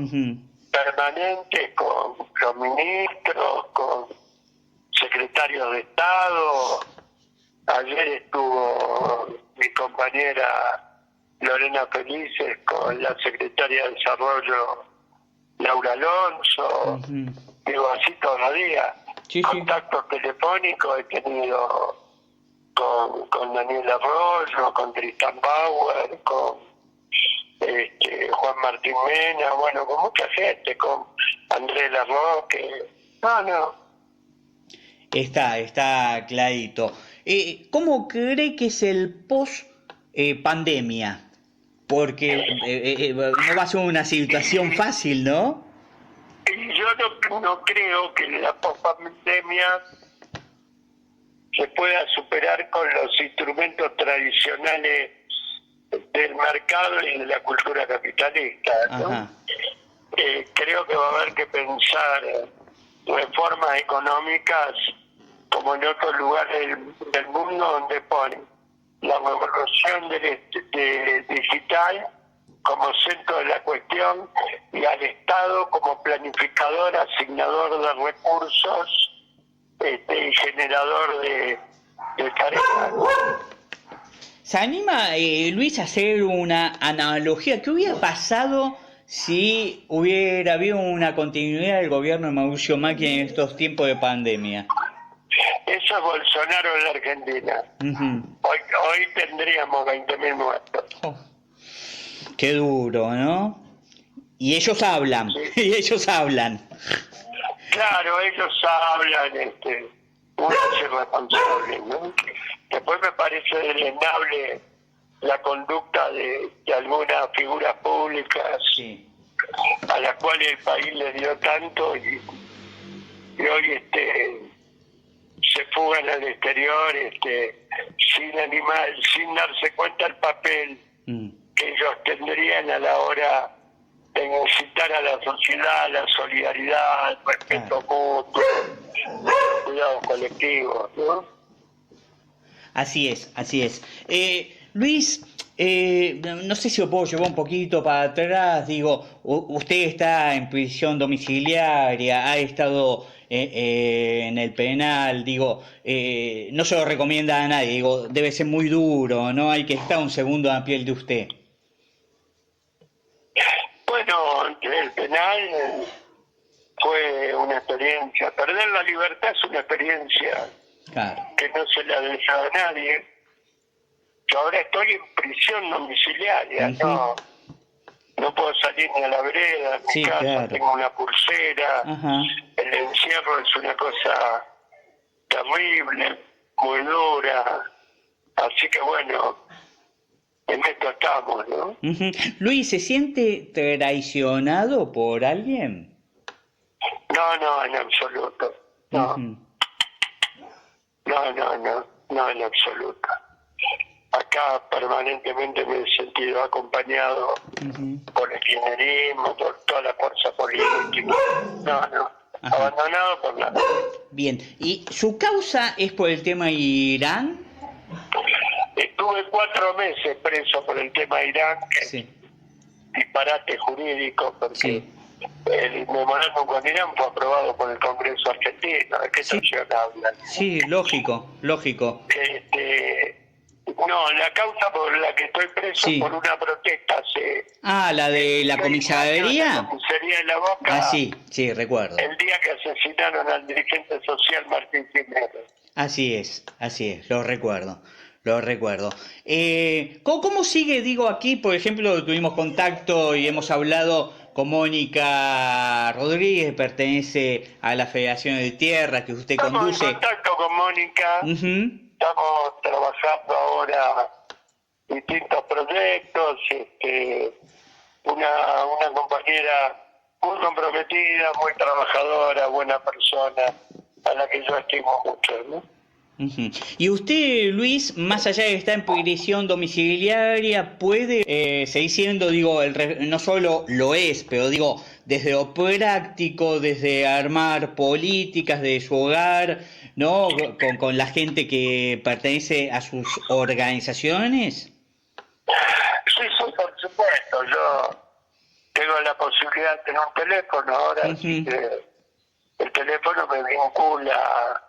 permanente con los ministros, con secretarios de Estado. Ayer estuvo mi compañera Lorena Felices con la secretaria de Desarrollo Laura Alonso. Digo, así todos los días. Contactos telefónicos he tenido con Daniel Arroyo, con Tristan Bauer, con Juan Martín Mena, bueno, con mucha gente, con Andrés Larroque. No. Está clarito. ¿Cómo cree que es el post-pandemia? Porque no va a ser una situación fácil, ¿no? Yo no creo que la post-pandemia se pueda superar con los instrumentos tradicionales del mercado y de la cultura capitalista, ¿no? Creo que va a haber que pensar reformas económicas como en otros lugares del mundo, donde ponen la revolución digital como centro de la cuestión y al Estado como planificador, asignador de recursos y generador de tareas. ¿Se anima, Luis, a hacer una analogía? ¿Qué hubiera pasado si hubiera habido una continuidad del gobierno de Mauricio Macri en estos tiempos de pandemia? Eso es Bolsonaro en la Argentina. Hoy tendríamos 20.000 muertos. Qué duro, ¿no? Y ellos hablan, y ellos hablan. Claro, ellos hablan, uno es irresponsable, ¿no? Después me parece deleznable la conducta de algunas figuras públicas a las cuales el país le dio tanto y hoy se fugan al exterior sin darse cuenta el papel que ellos tendrían a la hora de incitar a la sociedad, a la solidaridad, al respeto mutuo, cuidado colectivo, ¿no? Así es. Luis, no sé si lo puedo llevar un poquito para atrás. Digo, usted está en prisión domiciliaria, ha estado en el penal. Digo, no se lo recomienda a nadie. Digo, debe ser muy duro, ¿no? Hay que estar un segundo en la piel de usted. Bueno, el penal fue una experiencia. Perder la libertad es una experiencia que no se la desea a nadie. Yo ahora estoy en prisión domiciliaria, no puedo salir ni a la vereda, en mi casa tengo una pulsera, el encierro es una cosa terrible, muy dura, así que bueno, en esto estamos, ¿no? Luis, ¿se siente traicionado por alguien? No, en absoluto, no. No, en absoluto. Acá permanentemente me he sentido acompañado por el kirchnerismo, por toda la fuerza política. No, abandonado por nada. Bien, ¿y su causa es por el tema Irán? Estuve 4 meses preso por el tema Irán, que disparate jurídico, porque el memorándum con Irán fue aprobado por el Congreso argentino. ¿De qué sanción hablan? Sí, lógico. No, la causa por la que estoy preso por una protesta hace... la de la comisaría. La comisaría de La Boca. Sí, recuerdo. El día que asesinaron al dirigente social Martín Cisneros. Así es, lo recuerdo. ¿Cómo sigue, digo, aquí, por ejemplo, tuvimos contacto y hemos hablado con Mónica Rodríguez, pertenece a la Federación de Tierra que usted conduce? Estamos en contacto con Mónica, estamos trabajando ahora distintos proyectos, una compañera muy comprometida, muy trabajadora, buena persona, a la que yo estimo mucho, ¿no? Y usted, Luis, más allá de estar en prisión domiciliaria, puede seguir siendo, digo, no solo lo es, pero digo, desde lo práctico, desde armar políticas de su hogar, ¿no? Con la gente que pertenece a sus organizaciones. Sí, por supuesto. Yo tengo la posibilidad de tener un teléfono ahora, así que el teléfono me vincula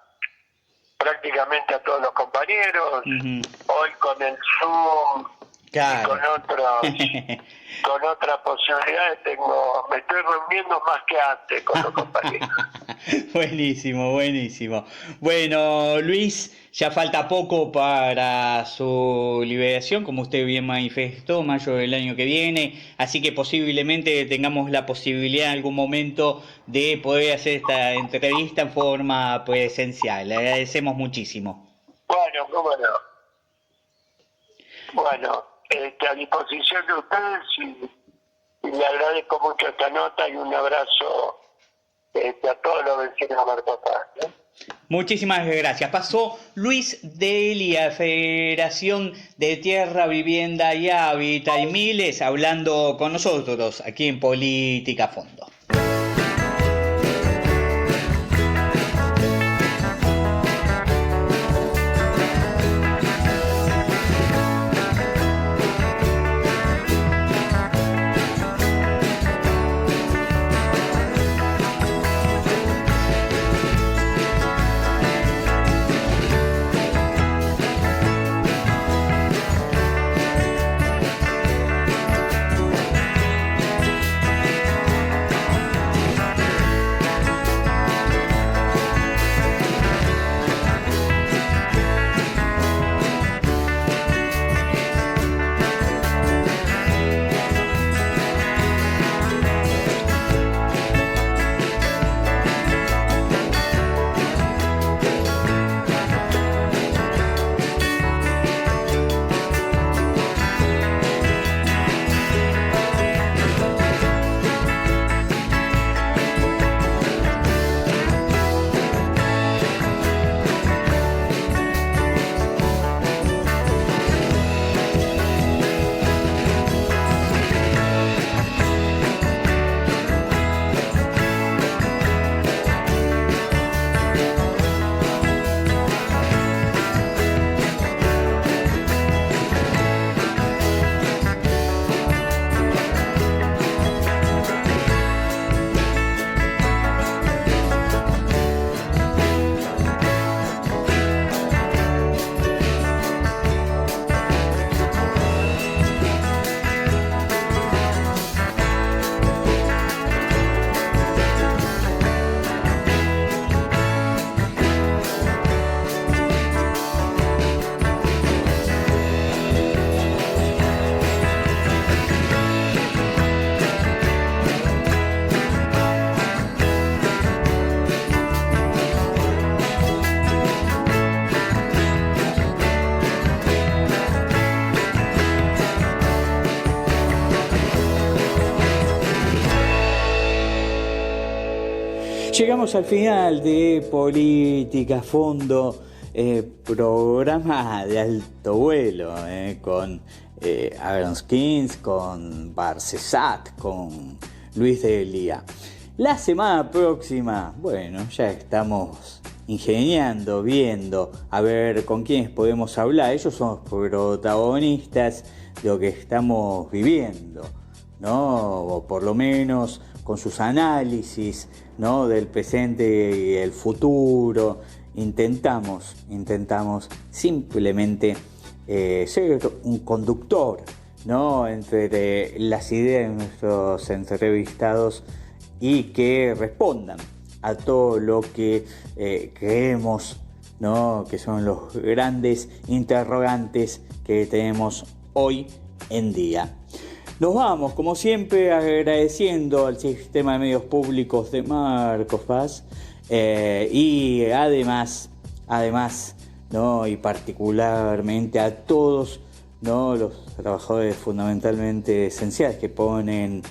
prácticamente a todos los compañeros. Hoy con el Zoom y con otras posibilidades me estoy reuniendo más que antes con los compañeros. Buenísimo. Bueno, Luis, ya falta poco para su liberación, como usted bien manifestó, mayo del año que viene, así que posiblemente tengamos la posibilidad en algún momento de poder hacer esta entrevista en forma presencial. Le agradecemos muchísimo. Bueno, cómo no. Bueno, a disposición de ustedes y le agradezco mucho esta nota y un abrazo a todos los vecinos de Marcos Paz, ¿no? Muchísimas gracias. Pasó Luis Delia, Federación de Tierra, Vivienda y Hábitat y Miles, hablando con nosotros aquí en Política a Fondo. Llegamos al final de Política a Fondo, programa de alto vuelo, con Aaron Skins, con Barcesat, con Luis Delia. La semana próxima, bueno, ya estamos ingeniando, viendo, a ver con quiénes podemos hablar. Ellos son los protagonistas de lo que estamos viviendo, ¿no? O por lo menos con sus análisis, ¿no? Del presente y el futuro. Intentamos simplemente ser un conductor, ¿no?, entre las ideas de nuestros entrevistados y que respondan a todo lo que creemos, ¿no?, que son los grandes interrogantes que tenemos hoy en día. Nos vamos, como siempre, agradeciendo al Sistema de Medios Públicos de Marcos Paz y además, ¿no?, y particularmente a todos, ¿no?, los trabajadores fundamentalmente esenciales que ponen,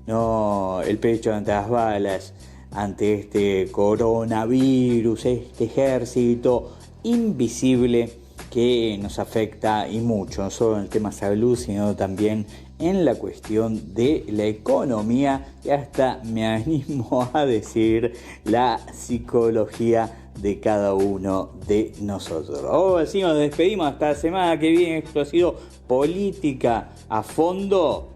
¿no?, el pecho ante las balas, ante este coronavirus, este ejército invisible que nos afecta y mucho, no solo en el tema salud, sino también en la cuestión de la economía y hasta, me animo a decir, la psicología de cada uno de nosotros. Ahora sí, nos despedimos hasta la semana que viene. Esto ha sido Política a Fondo.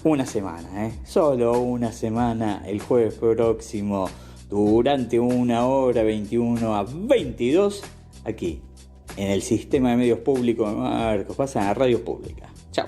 Una semana, solo una semana, el jueves próximo, durante 1 hora, 21 a 22, aquí, en el Sistema de Medios Públicos de Marcos Paz, en la Radio Pública. Chao.